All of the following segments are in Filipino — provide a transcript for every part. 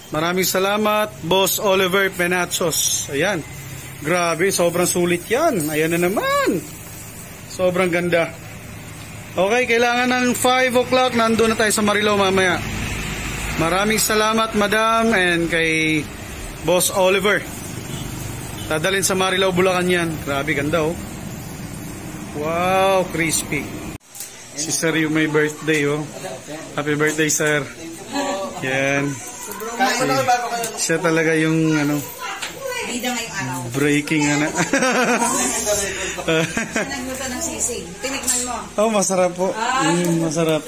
Maraming salamat, Boss Oliver Penachos. Ayan. Grabe, sobrang sulit yan. Ayan na naman. Sobrang ganda. Okay, kailangan ng 5 o'clock. Nandun na tayo sa Marilao mamaya. Maraming salamat, Madam, and kay Boss Oliver. Dadalhin sa Marilao, Bulacan yan. Grabe, ganda oh. Wow, crispy. Si Sir yung may birthday oh. Happy birthday, Sir. Yan. Siya talaga yung ano, breaking ano. Nagluto ng sisig. Tinikman mo. Oh, masarap po. Masarap.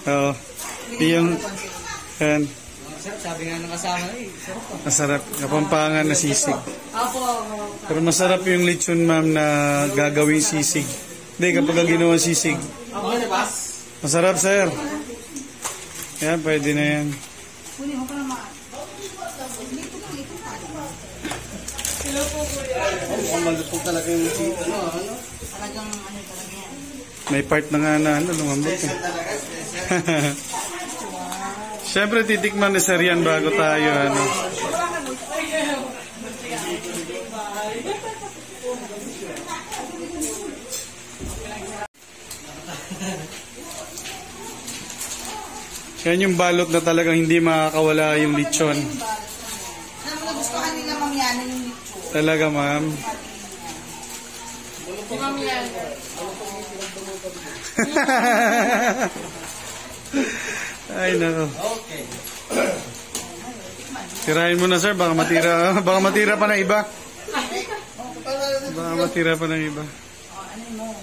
Oo. Yung yan. Sabi nga ng kasama eh. Masarap. Kapampangan na sisig. Pero masarap yung lechon, ma'am, na gagawin sisig. Hindi, kapag ginawa sisig. Masarap, sir. Yan, pwede na yan. Malupog talaga yung Talagang ano talaga yan. May part na nga na ano, lumambot eh. Siyempre, titikman ni Sir yan bago tayo ano. Yan yung balot na talagang hindi makakawala yung lechon. Nagustuhan nila mamiyano yung lechon. Talaga, ma'am. Ay, nako. Tirahin mo na, sir. Baka matira pa ng iba. Baka matira pa ng iba. Ano mo?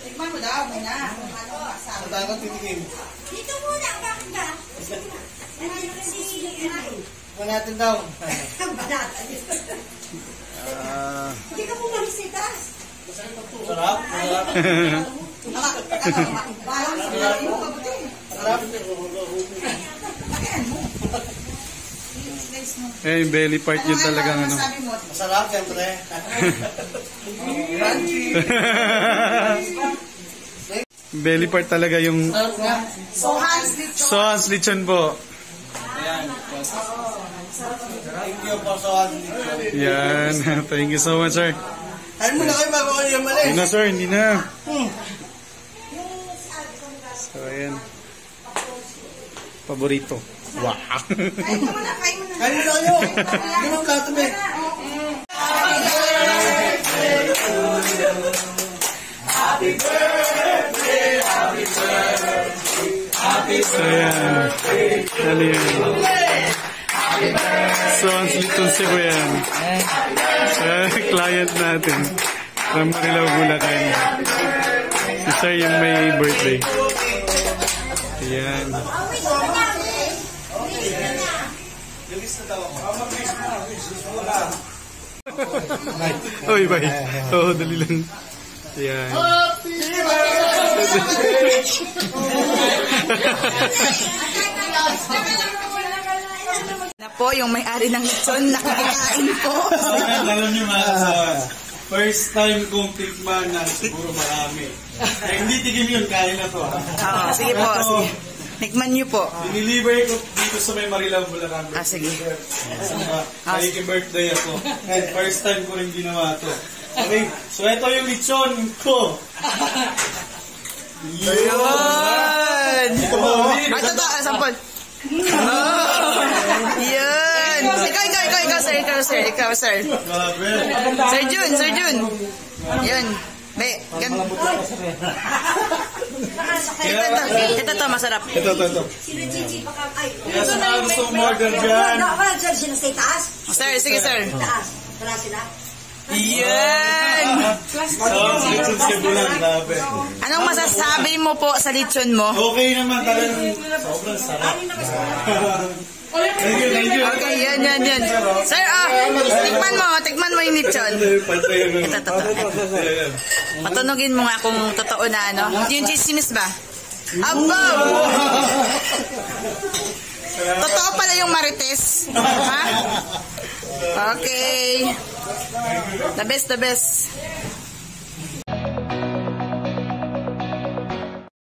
Tikman mo daw, may na. Ano titikin? Dito muna, bakit ka? Kuha natin daw. Hindi ka bumalisita. Sarap? Sarap? Eh, yung belly part yun talagang ano. Masarap, siyempre. Belly part talaga yung Sohans lechon po. Thank you po sa Yan. Thank you so much, sir. Ayun mo na kayo bago kayo yung mali. Hindi na, sir. Hindi na. So, ayan. Paborito. Wow. Kain mo na, kain mo na. Ayun mo na kayo. Yun ang katabi. Happy birthday, happy birthday, happy So, ayan. Dali yan. So, ang litong si Kuyan. Client natin. Ng Marilao, Bulacan. Si sir yung may birthday. Ayan. Uy, bye. Oo, dali lang. Ayan. Na po, yung may-ari ng lechon, nakikikain po. Alam niyo mga kasawa, first time kong tikman na siguro marami. Eh, hindi tigim yun, kain na to. Oo, sige po. Sige. Tikman niyo po. Diniliver ko dito sa may Marilao, Bulacan. Sige. Maiki birthday ako. And first time ko rin ginawa to. Okay, so ito yung lechon ko. Yun! Ay, totoo, sampol. Yun! Ikaw, sir. Sir Jun. Yun. Ito, masarap. Ito. Kaya sa mga gusto umorder dyan. Sir, sige, sir. Yan! Lechon Cebulan, grabe. Anong masasabi mo po sa lechon mo? Okay naman, talagang sobrang sarap. Thank you. Okay, yan. Sir, tikman mo yung lechon. Ito. Patunogin mo nga kung totoo na ano. Yung chismis ba? Abo! Totoo pala yung marites. Ha? Okay. The best.